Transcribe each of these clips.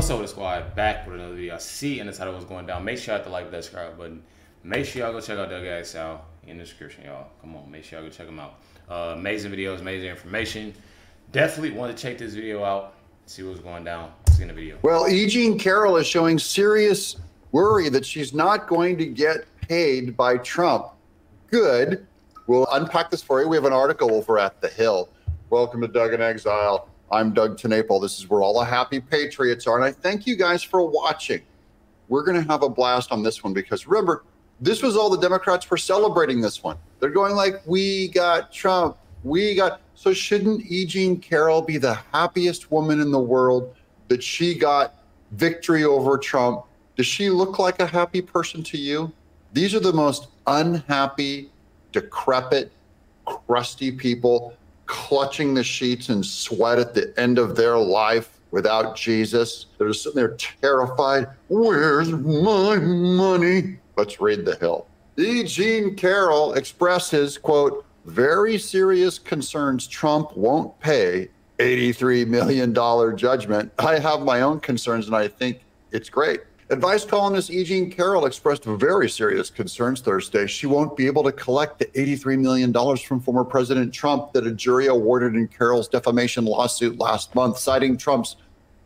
What's up with the squad? Back with another video. I see in the title what's going down. Make sure you hit the like, that subscribe button. Make sure y'all go check out the guys out in the description, y'all. Come on, make sure y'all go check them out. Amazing videos, amazing information. Definitely want to check this video out, see what's going down. See in the video. Well, Jean Carroll is showing serious worry that she's not going to get paid by Trump. Good. We'll unpack this for you. We have an article over at The Hill. Welcome to Doug in Exile. I'm Doug TenNapel. This is where all the happy patriots are, and I thank you guys for watching. We're going to have a blast on this one because remember, this was all the Democrats were celebrating this one. They're going like, we got Trump, we got... So shouldn't Jean Carroll be the happiest woman in the world that she got victory over Trump? Does she look like a happy person to you? These are the most unhappy, decrepit, crusty people clutching the sheets in sweat at the end of their life without Jesus. They're just sitting there terrified. Where's my money? Let's read The Hill. Jean Carroll expresses, quote, very serious concerns Trump won't pay $83 million judgment. I have my own concerns and I think it's great. Advice columnist Jean Carroll expressed very serious concerns Thursday. She won't be able to collect the $83 million from former President Trump that a jury awarded in Carroll's defamation lawsuit last month, citing Trump's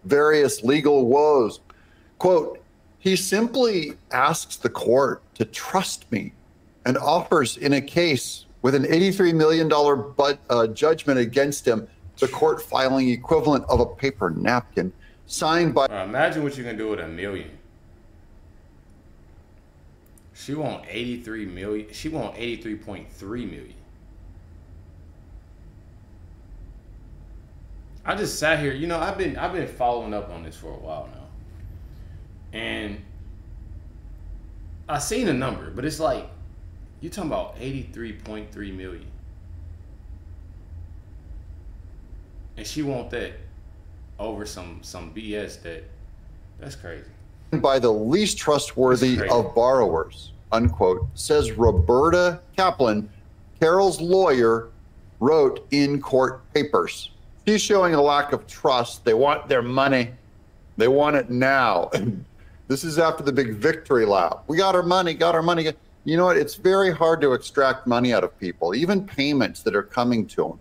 various legal woes. Quote, he simply asks the court to trust me and offers in a case with an $83 million judgment against him, the court filing equivalent of a paper napkin signed by... Imagine what you can do with $1 million. She want 83 million. She want 83.3 million. I just sat here, you know, I've been following up on this for a while now. And I seen a number, but it's like you're talking about 83.3 million. And she want that over some BS that's crazy. By the least trustworthy of borrowers, unquote, says Roberta Kaplan, Carroll's lawyer, wrote in court papers. She's showing a lack of trust. They want their money. They want it now. This is after the big victory lap. We got our money, got our money. You know what? It's very hard to extract money out of people, even payments that are coming to them.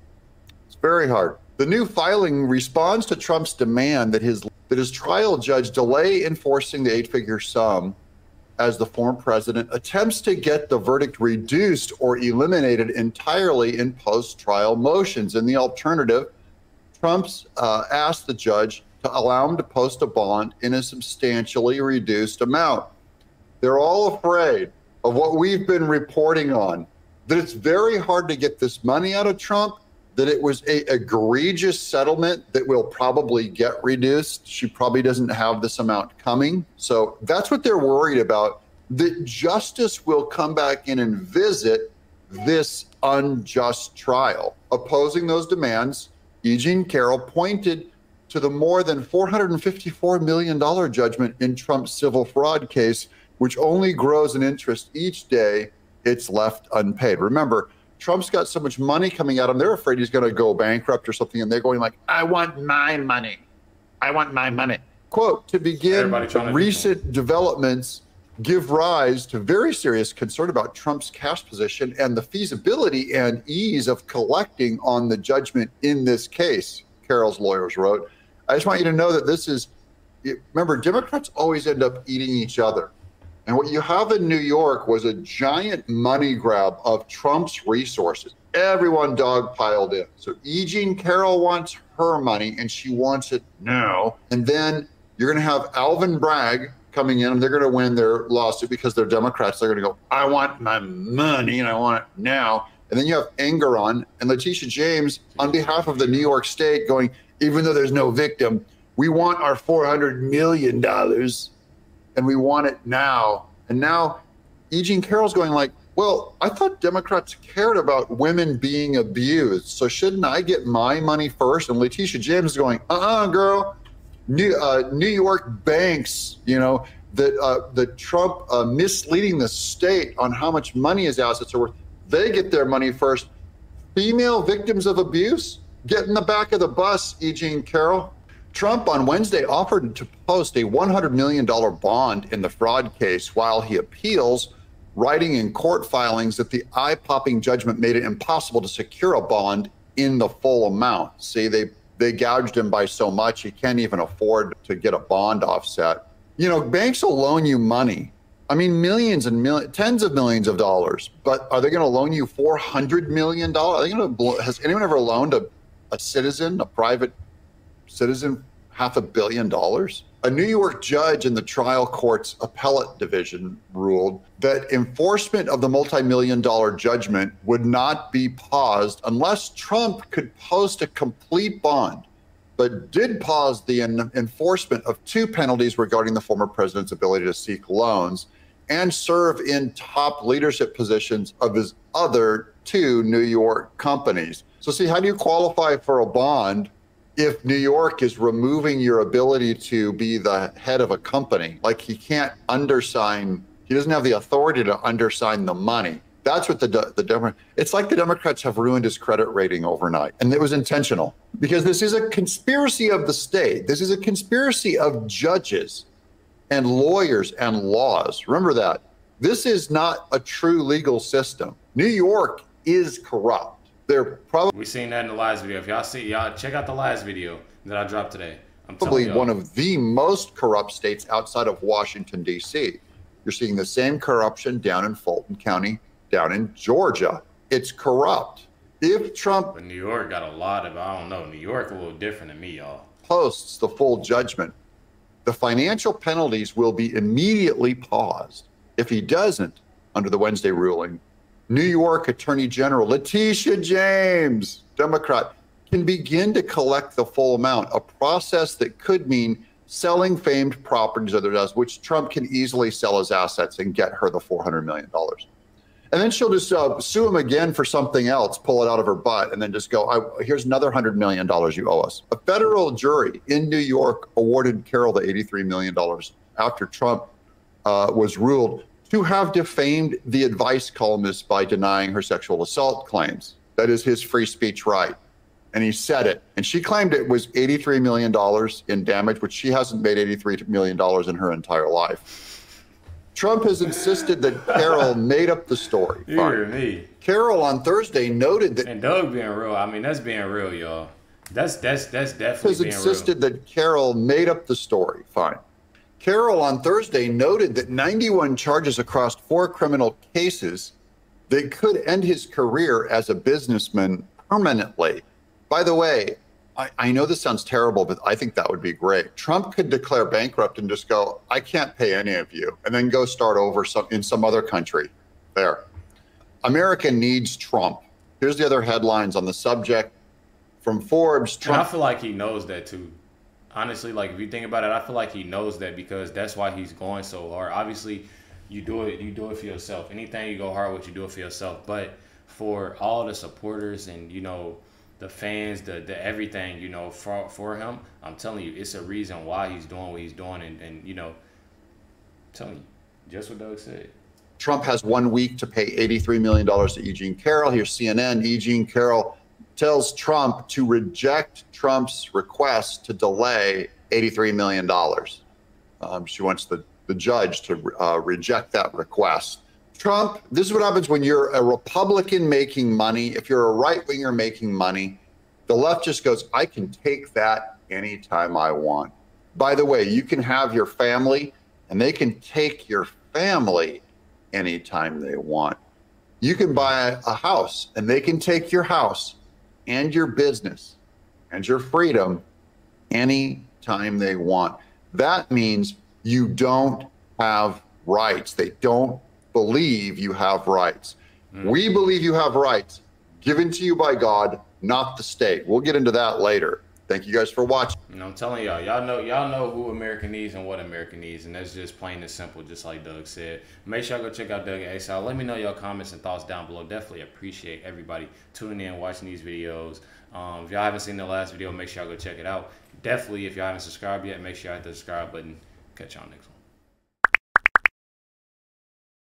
It's very hard. The new filing responds to Trump's demand that his trial judge delay enforcing the 8-figure sum as the former president attempts to get the verdict reduced or eliminated entirely in post-trial motions. In the alternative, Trump's asked the judge to allow him to post a bond in a substantially reduced amount. They're all afraid of what we've been reporting on, that it's very hard to get this money out of Trump, that it was an egregious settlement that will probably get reduced. She probably doesn't have this amount coming. So that's what they're worried about, that justice will come back in and visit this unjust trial. Opposing those demands, Jean Carroll pointed to the more than $454 million judgment in Trump's civil fraud case, which only grows in interest each day it's left unpaid. Remember, Trump's got so much money coming at him, they're afraid he's going to go bankrupt or something, and they're going like, I want my money. I want my money. Quote, to begin, recent developments give rise to very serious concern about Trump's cash position and the feasibility and ease of collecting on the judgment in this case, Carroll's lawyers wrote. I just want you to know that this is, remember, Democrats always end up eating each other. And what you have in New York was a giant money grab of Trump's resources. Everyone dogpiled in. So Jean Carroll wants her money, and she wants it now. And then you're going to have Alvin Bragg coming in, and they're going to win their lawsuit because they're Democrats. They're going to go, I want my money, and I want it now. And then you have Engeron and Letitia James on behalf of the New York State going, even though there's no victim, we want our $400 million. And we want it now. And now Jean Carroll's going like, well, I thought Democrats cared about women being abused. So shouldn't I get my money first? And Letitia James is going, girl, New York banks, you know, that Trump misleading the state on how much money his assets are worth. They get their money first. Female victims of abuse, get in the back of the bus, Jean Carroll. Trump on Wednesday offered to post a $100 million bond in the fraud case while he appeals, writing in court filings that the eye-popping judgment made it impossible to secure a bond in the full amount. See, they gouged him by so much, he can't even afford to get a bond offset. You know, banks will loan you money. I mean, millions and millions, tens of millions of dollars, but are they going to loan you $400 million? Has anyone ever loaned a citizen, a private citizen, $500 million? A New York judge in the trial court's appellate division ruled that enforcement of the multi-million-dollar judgment would not be paused unless Trump could post a complete bond, but did pause the enforcement of two penalties regarding the former president's ability to seek loans and serve in top leadership positions of his other two New York companies. So see, how do you qualify for a bond if New York is removing your ability to be the head of a company? Like, he can't undersign, he doesn't have the authority to undersign the money. That's what the Democrats, it's like the Democrats have ruined his credit rating overnight. And it was intentional, because this is a conspiracy of the state. This is a conspiracy of judges and lawyers and laws. Remember that. This is not a true legal system. New York is corrupt. They're probably... We seen that in the last video. If y'all see, y'all check out the last video that I dropped today. I'm probably one of the most corrupt states outside of Washington, D.C. You're seeing the same corruption down in Fulton County, down in Georgia. It's corrupt. If Trump... But New York got a lot of, I don't know, New York a little different than me, y'all. Posts the full judgment, the financial penalties will be immediately paused. If he doesn't, under the Wednesday ruling, New York Attorney General Letitia James, Democrat, can begin to collect the full amount, a process that could mean selling famed properties, which Trump can easily sell his assets and get her the $400 million. And then she'll just sue him again for something else, pull it out of her butt, and then just go, here's another $100 million you owe us. A federal jury in New York awarded Carroll the $83 million after Trump was ruled to have defamed the advice columnist by denying her sexual assault claims. That is his free speech right. And he said it. And she claimed it was $83 million in damage, which she hasn't made $83 million in her entire life. Trump has insisted that Carroll made up the story. You hear me. Carroll on Thursday noted that... And Doug being real. I mean, that's being real, y'all. That's definitely being real. Has insisted that Carroll made up the story. Fine. Carroll on Thursday noted that 91 charges across 4 criminal cases that could end his career as a businessman permanently. By the way, I know this sounds terrible, but I think that would be great. Trump could declare bankrupt and just go, I can't pay any of you, and then go start over in some other country. There. America needs Trump. Here's the other headlines on the subject from Forbes. Trump. And I feel like he knows that too. Honestly, like, if you think about it, I feel like he knows that, because that's why he's going so hard. Obviously, you do it for yourself. Anything you go hard with, you do it for yourself. But for all the supporters and, you know, the fans, the everything, you know, for him, I'm telling you, it's a reason why he's doing what he's doing. And you know, I'm telling you, just what Doug said. Trump has 1 week to pay $83 million to E. Jean Carroll. Here's CNN. E. Jean Carroll tells Trump to reject Trump's request to delay $83 million. She wants the judge to reject that request. Trump, this is what happens when you're a Republican making money. If you're a right-winger making money, the left just goes, I can take that anytime I want. By the way, you can have your family, and they can take your family anytime they want. You can buy a house, and they can take your house and your business and your freedom anytime they want. That means you don't have rights. They don't believe you have rights. We believe you have rights given to you by God, not the state. We'll get into that later. Thank you guys for watching. You know, I'm telling y'all know who America needs and what America needs, and that's just plain and simple, just like Doug said. Make sure y'all go check out Doug and ASAL. Let me know your comments and thoughts down below. Definitely appreciate everybody tuning in, watching these videos. If y'all haven't seen the last video, make sure y'all go check it out. Definitely, if y'all haven't subscribed yet, make sure y'all hit the subscribe button. Catch y'all next one.